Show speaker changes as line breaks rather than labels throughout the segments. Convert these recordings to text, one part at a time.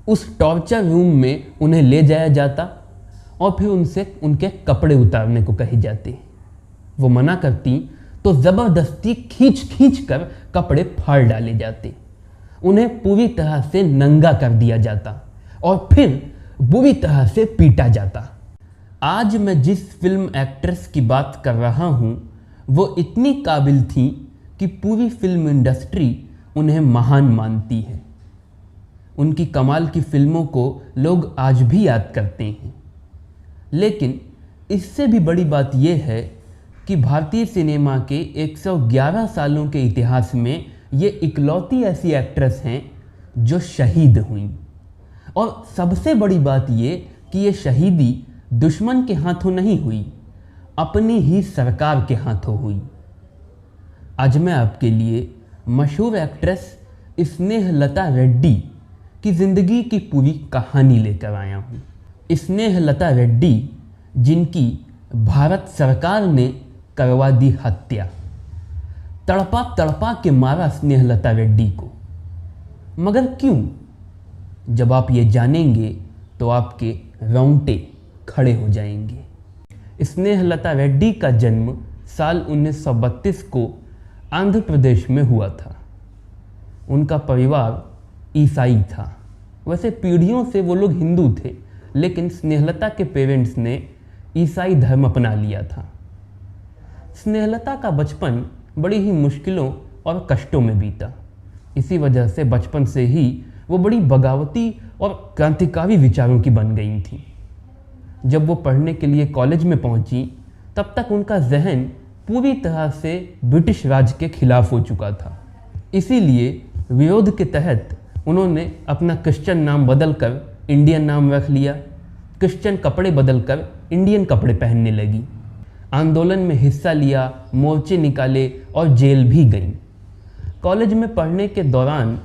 उस torture room में उन्हें ले जाया जाता और फिर उनसे उनके कपड़े उतारने को कही जाती। वो मना करती तो ज़बरदस्ती खींच खींच कर कपड़े फाड़ डाले जाते, उन्हें पूरी तरह से नंगा कर दिया जाता और फिर बुरी तरह से पीटा जाता। आज मैं जिस फिल्म एक्ट्रेस की बात कर रहा हूँ वो इतनी काबिल थी कि पूरी फिल्म इंडस्ट्री उन्हें महान मानती है। उनकी कमाल की फिल्मों को लोग आज भी याद करते हैं। लेकिन इससे भी बड़ी बात यह है कि भारतीय सिनेमा के 111 सालों के इतिहास में ये इकलौती ऐसी एक्ट्रेस हैं जो शहीद हुई। और सबसे बड़ी बात ये कि ये शहीदी दुश्मन के हाथों नहीं हुई, अपनी ही सरकार के हाथों हुई। आज मैं आपके लिए मशहूर एक्ट्रेस स्नेहलता रेड्डी की ज़िंदगी की पूरी कहानी लेकर आया हूँ। स्नेहलता रेड्डी जिनकी भारत सरकार ने करवा दी हत्या, तड़पा तड़पा के मारा स्नेहलता रेड्डी को। मगर क्यों? जब आप ये जानेंगे तो आपके रोंगटे खड़े हो जाएंगे। स्नेहलता रेड्डी का जन्म साल 1932 को आंध्र प्रदेश में हुआ था। उनका परिवार ईसाई था। वैसे पीढ़ियों से वो लोग हिंदू थे, लेकिन स्नेहलता के पेरेंट्स ने ईसाई धर्म अपना लिया था। स्नेहलता का बचपन बड़ी ही मुश्किलों और कष्टों में बीता। इसी वजह से बचपन से ही वो बड़ी बगावती और क्रांतिकारी विचारों की बन गई थी। जब वो पढ़ने के लिए कॉलेज में पहुंची तब तक उनका जहन पूरी तरह से ब्रिटिश राज के खिलाफ हो चुका था। इसीलिए विरोध के तहत उन्होंने अपना क्रिश्चियन नाम बदलकर इंडियन नाम रख लिया। क्रिश्चियन कपड़े बदलकर इंडियन कपड़े पहनने लगी। आंदोलन में हिस्सा लिया, मोर्चे निकाले और जेल भी गई। कॉलेज में पढ़ने के दौरान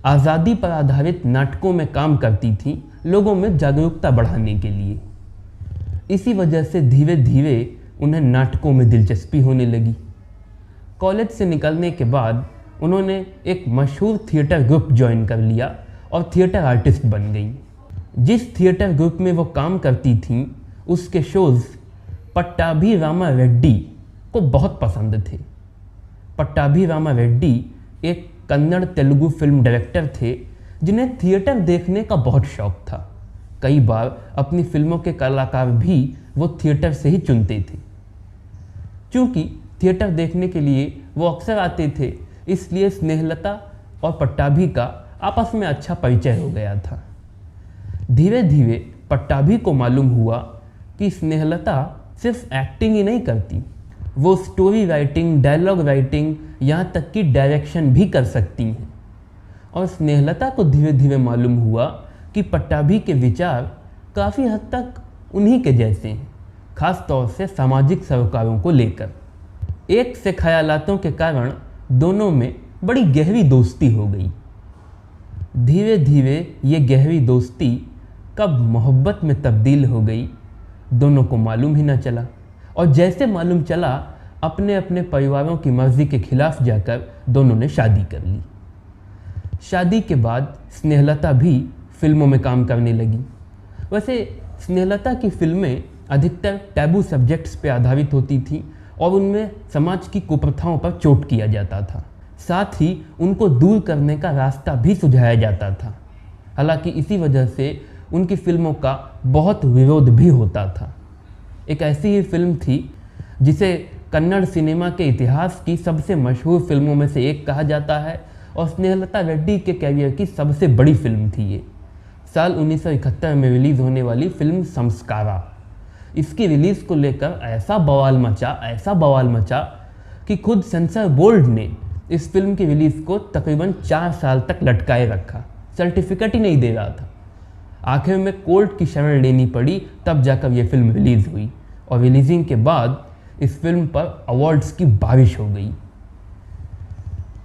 आज़ादी पर आधारित नाटकों में काम करती थी, लोगों में जागरूकता बढ़ाने के लिए। इसी वजह से धीरे धीरे उन्हें नाटकों में दिलचस्पी होने लगी। कॉलेज से निकलने के बाद उन्होंने एक मशहूर थिएटर ग्रुप ज्वाइन कर लिया और थिएटर आर्टिस्ट बन गई। जिस थिएटर ग्रुप में वो काम करती थीं उसके शोज़ पट्टाभी रामा रेड्डी को बहुत पसंद थे। पट्टाभी रामा रेड्डी एक कन्नड़ तेलुगु फिल्म डायरेक्टर थे जिन्हें थिएटर देखने का बहुत शौक था। कई बार अपनी फिल्मों के कलाकार भी वो थिएटर से ही चुनते थे। क्योंकि थिएटर देखने के लिए वो अक्सर आते थे, इसलिए स्नेहलता और पट्टाभी का आपस में अच्छा परिचय हो गया था। धीरे धीरे पट्टाभी को मालूम हुआ कि स्नेहलता सिर्फ एक्टिंग ही नहीं करती, वो स्टोरी राइटिंग, डायलॉग राइटिंग, यहाँ तक कि डायरेक्शन भी कर सकती हैं। और स्नेहलता को धीरे धीरे मालूम हुआ कि पट्टाभी के विचार काफ़ी हद तक उन्हीं के जैसे हैं, खास तौर से सामाजिक सरोकारों को लेकर। एक से ख्यालातों के कारण दोनों में बड़ी गहरी दोस्ती हो गई। धीरे धीरे ये गहरी दोस्ती कब मोहब्बत में तब्दील हो गई, दोनों को मालूम ही न चला। और जैसे मालूम चला, अपने अपने परिवारों की मर्ज़ी के खिलाफ जाकर दोनों ने शादी कर ली। शादी के बाद स्नेहलता भी फिल्मों में काम करने लगी। वैसे स्नेहलता की फिल्में अधिकतर टैबू सब्जेक्ट्स पर आधारित होती थीं और उनमें समाज की कुप्रथाओं पर चोट किया जाता था। साथ ही उनको दूर करने का रास्ता भी सुझाया जाता था। हालांकि इसी वजह से उनकी फिल्मों का बहुत विरोध भी होता था। एक ऐसी ही फिल्म थी जिसे कन्नड़ सिनेमा के इतिहास की सबसे मशहूर फिल्मों में से एक कहा जाता है और स्नेहलता रेड्डी के कैरियर की सबसे बड़ी फिल्म थी ये। साल 1971 में रिलीज़ होने वाली फिल्म संस्कारा। इसकी रिलीज़ को लेकर ऐसा बवाल मचा कि खुद सेंसर बोर्ड ने इस फिल्म की रिलीज़ को तकरीबन 4 साल तक लटकाए रखा, सर्टिफिकेट ही नहीं दे रहा था। आखिर में कोर्ट की शरण लेनी पड़ी, तब जाकर यह फिल्म रिलीज़ हुई और रिलीजिंग के बाद इस फिल्म पर अवार्ड्स की बारिश हो गई।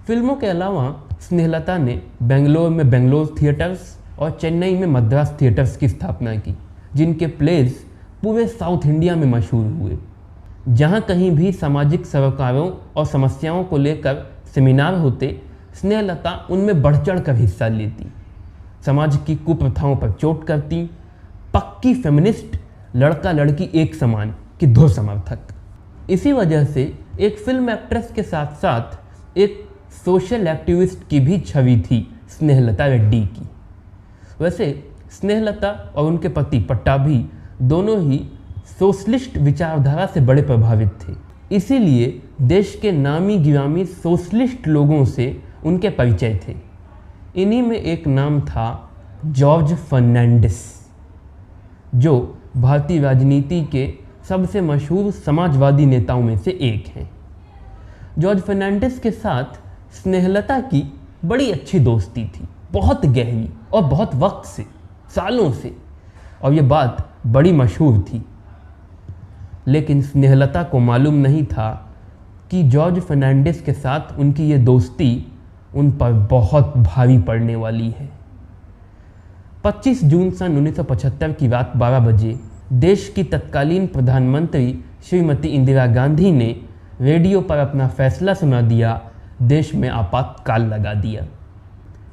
फिल्मों के अलावा स्नेहलता ने बेंगलोर में बेंगलोर थिएटर्स और चेन्नई में मद्रास थिएटर्स की स्थापना की, जिनके प्लेज पूरे साउथ इंडिया में मशहूर हुए। जहाँ कहीं भी सामाजिक सरोकारों और समस्याओं को लेकर सेमिनार होते, स्नेहलता उनमें बढ़ चढ़ कर हिस्सा लेती। समाज की कुप्रथाओं पर चोट करती, पक्की फेमिनिस्ट, लड़का लड़की एक समान की धुर समर्थक। इसी वजह से एक फिल्म एक्ट्रेस के साथ साथ एक सोशल एक्टिविस्ट की भी छवि थी स्नेहलता रेड्डी की। वैसे स्नेहलता और उनके पति पट्टाभी दोनों ही सोशलिस्ट विचारधारा से बड़े प्रभावित थे, इसीलिए देश के नामी गिरामी सोशलिस्ट लोगों से उनके परिचय थे। इन्हीं में एक नाम था जॉर्ज फर्नांडिस, जो भारतीय राजनीति के सबसे मशहूर समाजवादी नेताओं में से एक हैं। जॉर्ज फर्नांडिस के साथ स्नेहलता की बड़ी अच्छी दोस्ती थी, बहुत गहरी और बहुत वक्त से, सालों से, और ये बात बड़ी मशहूर थी। लेकिन स्नेहलता को मालूम नहीं था कि जॉर्ज फर्नांडिस के साथ उनकी ये दोस्ती उन पर बहुत भारी पड़ने वाली है। 25 जून सन 1975 की रात 12 बजे देश की तत्कालीन प्रधानमंत्री श्रीमती इंदिरा गांधी ने रेडियो पर अपना फैसला सुना दिया, देश में आपातकाल लगा दिया,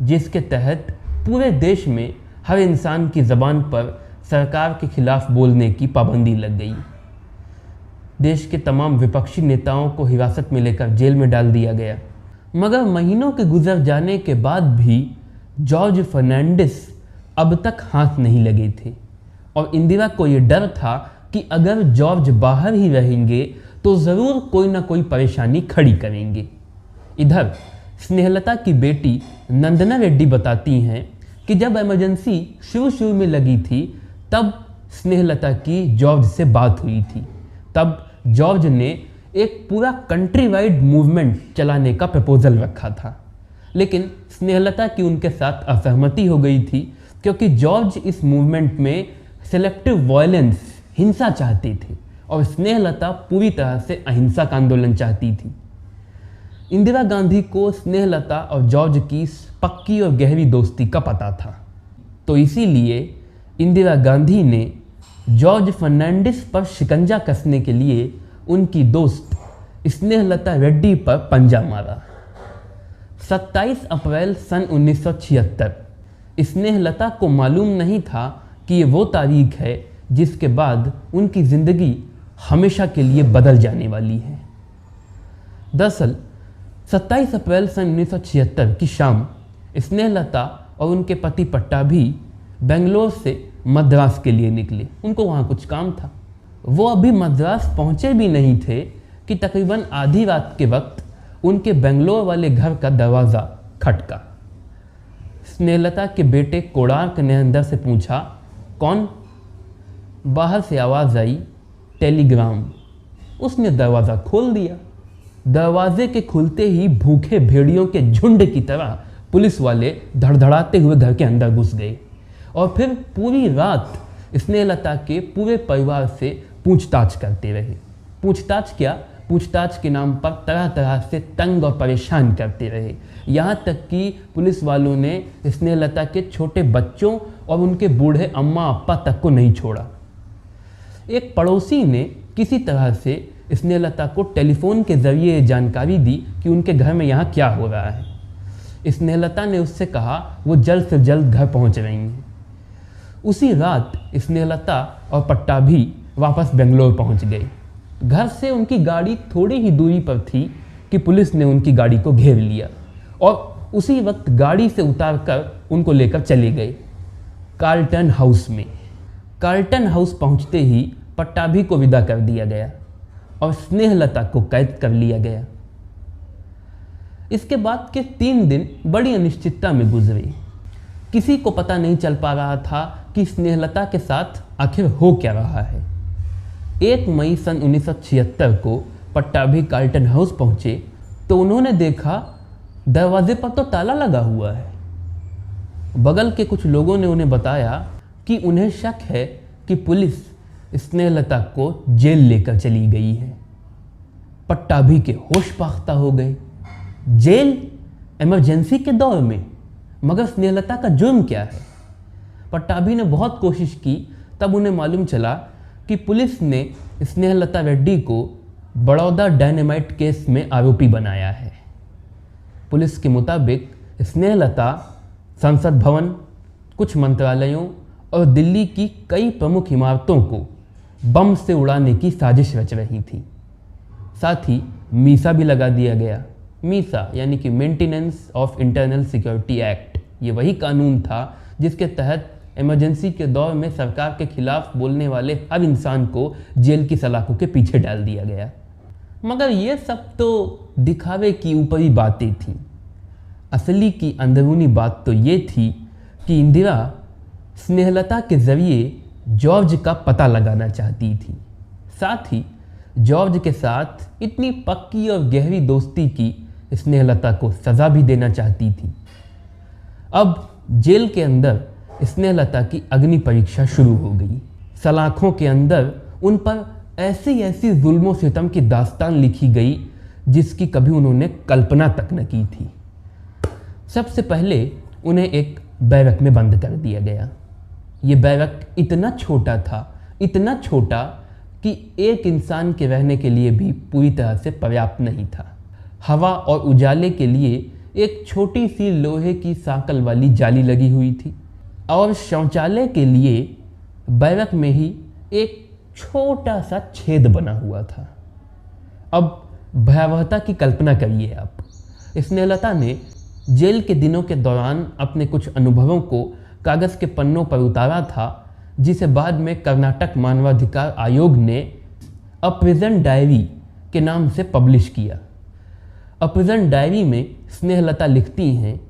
जिसके तहत पूरे देश में हर इंसान की ज़बान पर सरकार के खिलाफ बोलने की पाबंदी लग गई। देश के तमाम विपक्षी नेताओं को हिरासत में लेकर जेल में डाल दिया गया। मगर महीनों के गुजर जाने के बाद भी जॉर्ज फर्नांडिस अब तक हाथ नहीं लगे थे, और इंदिरा को ये डर था कि अगर जॉर्ज बाहर ही रहेंगे तो ज़रूर कोई ना कोई परेशानी खड़ी करेंगे। इधर स्नेहलता की बेटी नंदना रेड्डी बताती हैं कि जब इमरजेंसी शुरू में लगी थी तब स्नेहलता की जॉर्ज से बात हुई थी। तब जॉर्ज ने एक पूरा कंट्री वाइड मूवमेंट चलाने का प्रपोजल रखा था, लेकिन स्नेहलता की उनके साथ असहमति हो गई थी, क्योंकि जॉर्ज इस मूवमेंट में सेलेक्टिव वायलेंस, हिंसा चाहते थे, और स्नेहलता पूरी तरह से अहिंसा का आंदोलन चाहती थी। इंदिरा गांधी को स्नेहलता और जॉर्ज की पक्की और गहरी दोस्ती का पता था, तो इसीलिए इंदिरा गांधी ने जॉर्ज फर्नांडिस पर शिकंजा कसने के लिए उनकी दोस्त स्नेहलता रेड्डी पर पंजा मारा। 27 अप्रैल सन 1976 स्नेहलता को मालूम नहीं था कि ये वो तारीख है जिसके बाद उनकी ज़िंदगी हमेशा के लिए बदल जाने वाली है। दरअसल 27 अप्रैल सन 1976 की शाम स्नेहलता और उनके पति पट्टाभी बेंगलोर से मद्रास के लिए निकले। उनको वहाँ कुछ काम था। वो अभी मद्रास पहुँचे भी नहीं थे कि तकरीबन आधी रात के वक्त उनके बेंगलोर वाले घर का दरवाज़ा खटका। स्नेहलता के बेटे कोणार्क ने अंदर से पूछा, कौन? बाहर से आवाज़ आई, टेलीग्राम। उसने दरवाज़ा खोल दिया। दरवाजे के खुलते ही भूखे भेड़ियों के झुंड की तरह पुलिस वाले धड़धड़ाते हुए घर के अंदर घुस गए और फिर पूरी रात स्नेहलता के पूरे परिवार से पूछताछ करते रहे। पूछताछ के नाम पर तरह तरह से तंग और परेशान करते रहे, यहाँ तक कि पुलिस वालों ने स्नेहलता के छोटे बच्चों और उनके बूढ़े अम्मा अप्पा तक को नहीं छोड़ा। एक पड़ोसी ने किसी तरह से स्नेहलता को टेलीफोन के ज़रिए जानकारी दी कि उनके घर में यहाँ क्या हो रहा है। स्नेहलता ने उससे कहा वो जल्द से जल्द घर पहुँच रही हैं। उसी रात स्नेहलता और पट्टाभी वापस बेंगलोर पहुँच गए। घर से उनकी गाड़ी थोड़ी ही दूरी पर थी कि पुलिस ने उनकी गाड़ी को घेर लिया और उसी वक्त गाड़ी से उतारकर उनको लेकर चले गए कार्ल्टन हाउस में। कार्ल्टन हाउस पहुंचते ही पट्टाभी को विदा कर दिया गया और स्नेहलता को कैद कर लिया गया। इसके बाद के 3 दिन बड़ी अनिश्चितता में गुजरे। किसी को पता नहीं चल पा रहा था कि स्नेहलता के साथ आखिर हो क्या रहा है। 1 मई सन 1976 को पट्टाभी कार्ल्टन हाउस पहुंचे तो उन्होंने देखा दरवाजे पर तो ताला लगा हुआ है। बगल के कुछ लोगों ने उन्हें बताया कि उन्हें शक है कि पुलिस स्नेहलता को जेल लेकर चली गई है। पट्टाभी के होश पाख्ता हो गए। जेल इमरजेंसी के दौर में, मगर स्नेहलता का जुर्म क्या है? पट्टाभी ने बहुत कोशिश की, तब उन्हें मालूम चला कि पुलिस ने स्नेहलता रेड्डी को बड़ौदा डायनेमाइट केस में आरोपी बनाया है। पुलिस के मुताबिक स्नेहलता संसद भवन, कुछ मंत्रालयों और दिल्ली की कई प्रमुख इमारतों को बम से उड़ाने की साजिश रच रही थी। साथ ही मीसा भी लगा दिया गया। मीसा यानी कि maintenance of internal security act, ये वही कानून था जिसके तहत इमरजेंसी के दौर में सरकार के खिलाफ बोलने वाले हर इंसान को जेल की सलाखों के पीछे डाल दिया गया। मगर ये सब तो दिखावे की ऊपरी बातें थीं। असली की अंदरूनी बात तो ये थी कि इंदिरा स्नेहलता के ज़रिए जॉर्ज का पता लगाना चाहती थी। साथ ही जॉर्ज के साथ इतनी पक्की और गहरी दोस्ती की स्नेहलता को सज़ा भी देना चाहती थी। अब जेल के अंदर स्नेहलता की अग्नि परीक्षा शुरू हो गई। सलाखों के अंदर उन पर ऐसी ऐसी जुल्मों सितम की दास्तान लिखी गई जिसकी कभी उन्होंने कल्पना तक न की थी। सबसे पहले उन्हें एक बैरक में बंद कर दिया गया। ये बैरक इतना छोटा था, इतना छोटा कि एक इंसान के रहने के लिए भी पूरी तरह से पर्याप्त नहीं था। हवा और उजाले के लिए एक छोटी सी लोहे की साकल वाली जाली लगी हुई थी और शौचालय के लिए बैरक में ही एक छोटा सा छेद बना हुआ था। अब भयावहता की कल्पना करिए आप। स्नेहलता ने जेल के दिनों के दौरान अपने कुछ अनुभवों को कागज़ के पन्नों पर उतारा था, जिसे बाद में कर्नाटक मानवाधिकार आयोग ने अ प्रिजन डायरी के नाम से पब्लिश किया। अ प्रिजन डायरी में स्नेहलता लिखती हैं,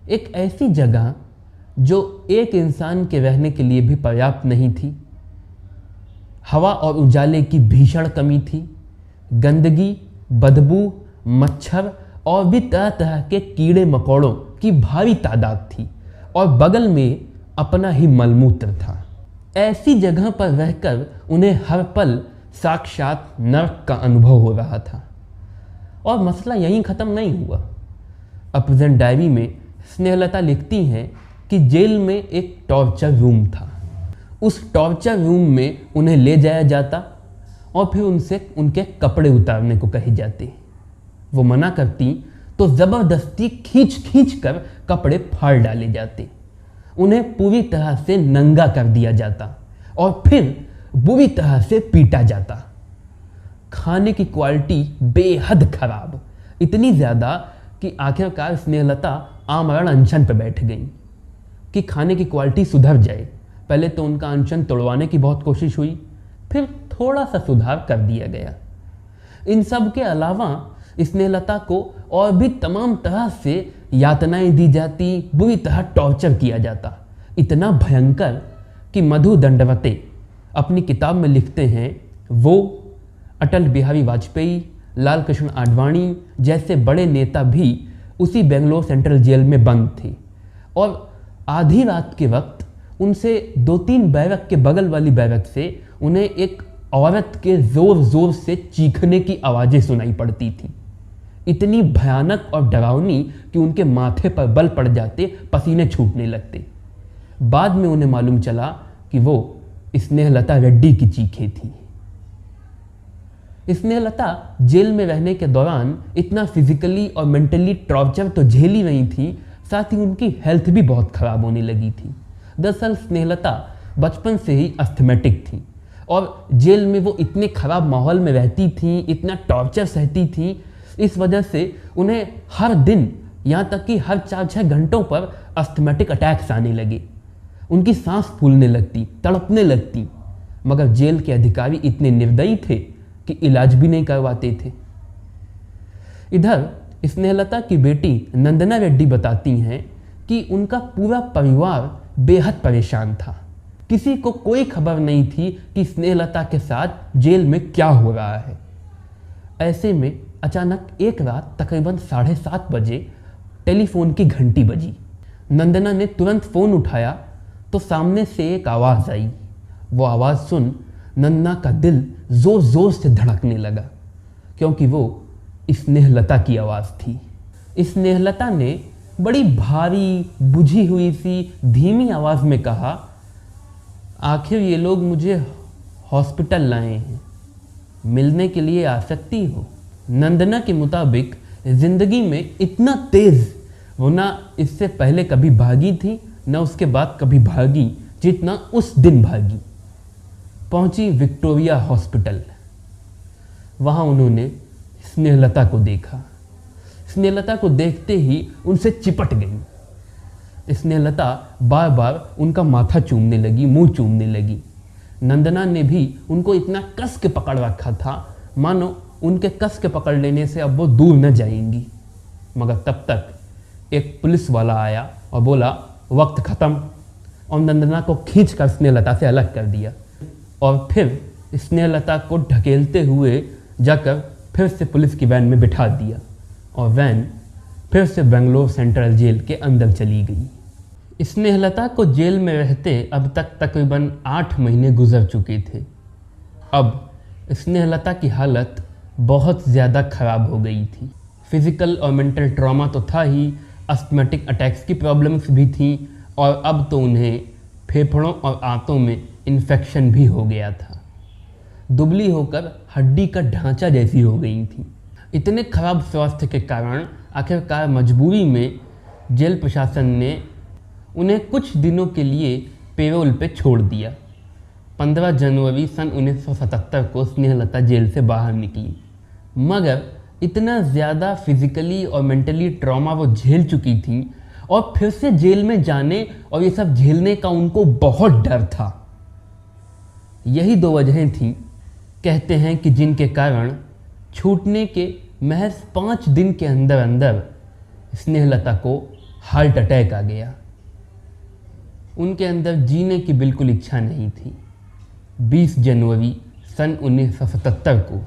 एक ऐसी जगह जो एक इंसान के रहने के लिए भी पर्याप्त नहीं थी। हवा और उजाले की भीषण कमी थी। गंदगी, बदबू, मच्छर और भी तरह तरह के कीड़े मकोड़ों की भारी तादाद थी और बगल में अपना ही मलमूत्र था। ऐसी जगह पर रहकर उन्हें हर पल साक्षात नर्क का अनुभव हो रहा था। और मसला यहीं ख़त्म नहीं हुआ। अ प्रिजन डायरी में स्नेहलता लिखती हैं कि जेल में एक टॉर्चर रूम था। उस टॉर्चर रूम में उन्हें ले जाया जाता और फिर उनसे उनके कपड़े उतारने को कहे जाते। वो मना करती तो ज़बरदस्ती खींच खींच कर कपड़े फाड़ डाले जाते। उन्हें पूरी तरह से नंगा कर दिया जाता और फिर बुरी तरह से पीटा जाता। खाने की क्वालिटी बेहद खराब, इतनी ज़्यादा कि आखिरकार स्नेहलता आमरण अनशन पर बैठ गई कि खाने की क्वालिटी सुधर जाए। पहले तो उनका अनशन तोड़वाने की बहुत कोशिश हुई, फिर थोड़ा सा सुधार कर दिया गया। इन सब के अलावा स्नेहलता को और भी तमाम तरह से यातनाएं दी जाती, बुरी तरह टॉर्चर किया जाता। इतना भयंकर कि मधु दंडवते अपनी किताब में लिखते हैं, वो अटल बिहारी वाजपेयी, लाल कृष्ण आडवाणी जैसे बड़े नेता भी उसी बेंगलोर सेंट्रल जेल में बंद थे और आधी रात के वक्त उनसे 2-3 बैरक के बगल वाली बैरक से उन्हें एक औरत के ज़ोर ज़ोर से चीखने की आवाज़ें सुनाई पड़ती थीं। इतनी भयानक और डरावनी कि उनके माथे पर बल पड़ जाते, पसीने छूटने लगते। बाद में उन्हें मालूम चला कि वो स्नेहलता रेड्डी की चीखें थीं। स्नेहलता जेल में रहने के दौरान इतना फिजिकली और मेंटली टॉर्चर तो झेल ही रही थी, साथ ही उनकी हेल्थ भी बहुत ख़राब होने लगी थी। दरअसल स्नेहलता बचपन से ही अस्थमेटिक थी और जेल में वो इतने ख़राब माहौल में रहती थी, इतना टॉर्चर सहती थी, इस वजह से उन्हें हर दिन, यहाँ तक कि हर 4-6 घंटों पर अस्थमेटिक अटैक्स आने लगे। उनकी सांस फूलने लगती, तड़पने लगती। मगर जेल के अधिकारी इतने निर्दयी थे कि इलाज भी नहीं करवाते थे। इधर स्नेहलता की बेटी नंदना रेड्डी बताती हैं कि उनका पूरा परिवार बेहद परेशान था। किसी को कोई खबर नहीं थी कि स्नेहलता के साथ जेल में क्या हो रहा है। ऐसे में अचानक एक रात तकरीबन 7:30 बजे टेलीफोन की घंटी बजी। नंदना ने तुरंत फ़ोन उठाया तो सामने से एक आवाज़ आई। वो आवाज़ सुन नंदना का दिल ज़ोर ज़ोर से धड़कने लगा, क्योंकि वो स्नेहलता की आवाज़ थी। स्नेहलता ने बड़ी भारी, बुझी हुई सी धीमी आवाज़ में कहा, आखिर ये लोग मुझे हॉस्पिटल लाए हैं, मिलने के लिए आ सकती हो। नंदना के मुताबिक ज़िंदगी में इतना तेज़ वो ना इससे पहले कभी भागी थी, न उसके बाद कभी भागी जितना उस दिन भागी। पहुंची विक्टोरिया हॉस्पिटल। वहां उन्होंने स्नेहलता को देखा। स्नेहलता को देखते ही उनसे चिपट गई। स्नेहलता बार बार उनका माथा चूमने लगी, मुंह चूमने लगी। नंदना ने भी उनको इतना कस के पकड़ रखा था मानो उनके कस के पकड़ लेने से अब वो दूर न जाएंगी। मगर तब तक एक पुलिस वाला आया और बोला वक्त ख़त्म, और नंदना को खींच कर स्नेहलता से अलग कर दिया और फिर स्नेहलता को ढकेलते हुए जाकर फिर से पुलिस की वैन में बिठा दिया और वैन फिर से बेंगलोर सेंट्रल जेल के अंदर चली गई। स्नेहलता को जेल में रहते अब तक तकरीबन 8 महीने गुजर चुके थे। अब स्नेहलता की हालत बहुत ज़्यादा ख़राब हो गई थी। फिज़िकल और मेंटल ट्रॉमा तो था ही, अस्थमेटिक अटैक्स की प्रॉब्लम्स भी थी और अब तो उन्हें फेफड़ों और आंतों में इन्फेक्शन भी हो गया था। दुबली होकर हड्डी का ढांचा जैसी हो गई थी। इतने खराब स्वास्थ्य के कारण आखिरकार मजबूरी में जेल प्रशासन ने उन्हें कुछ दिनों के लिए पेरोल पे छोड़ दिया। 15 जनवरी सन 1977 को स्नेहलता जेल से बाहर निकली, मगर इतना ज़्यादा फिज़िकली और मेंटली ट्रॉमा वो झेल चुकी थी और फिर से जेल में जाने और ये सब झेलने का उनको बहुत डर था। यही 2 वजहें थीं, कहते हैं कि जिनके कारण छूटने के महज 5 दिन के अंदर अंदर स्नेहलता को हार्ट अटैक आ गया। उनके अंदर जीने की बिल्कुल इच्छा नहीं थी। 20 जनवरी सन 1977 को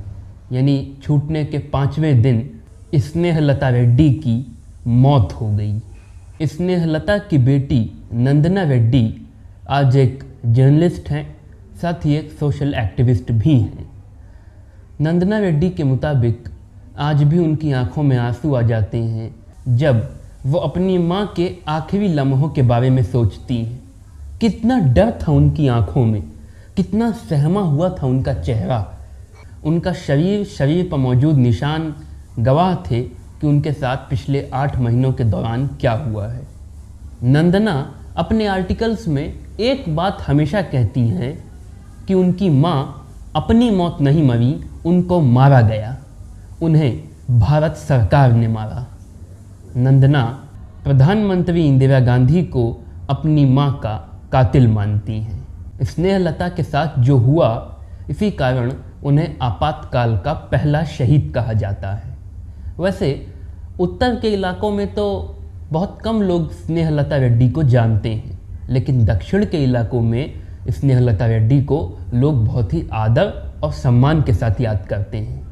यानी छूटने के 5वें दिन स्नेहलता रेड्डी की मौत हो गई। स्नेहलता की बेटी नंदना रेड्डी आज एक जर्नलिस्ट हैं, साथ ही एक सोशल एक्टिविस्ट भी हैं। नंदना रेड्डी के मुताबिक आज भी उनकी आंखों में आंसू आ जाते हैं जब वो अपनी माँ के आखिरी लम्हों के बारे में सोचती हैं। कितना डर था उनकी आंखों में, कितना सहमा हुआ था उनका चेहरा। उनका शरीर पर मौजूद निशान गवाह थे कि उनके साथ पिछले 8 महीनों के दौरान क्या हुआ है। नंदना अपने आर्टिकल्स में एक बात हमेशा कहती हैं कि उनकी माँ अपनी मौत नहीं मरी, उनको मारा गया, उन्हें भारत सरकार ने मारा। नंदना प्रधानमंत्री इंदिरा गांधी को अपनी माँ का कातिल मानती हैं। स्नेहलता के साथ जो हुआ, इसी कारण उन्हें आपातकाल का पहला शहीद कहा जाता है। वैसे उत्तर के इलाकों में तो बहुत कम लोग स्नेहलता रेड्डी को जानते हैं, लेकिन दक्षिण के इलाकों में स्नेहलता रेड्डी को लोग बहुत ही आदर और सम्मान के साथ याद करते हैं।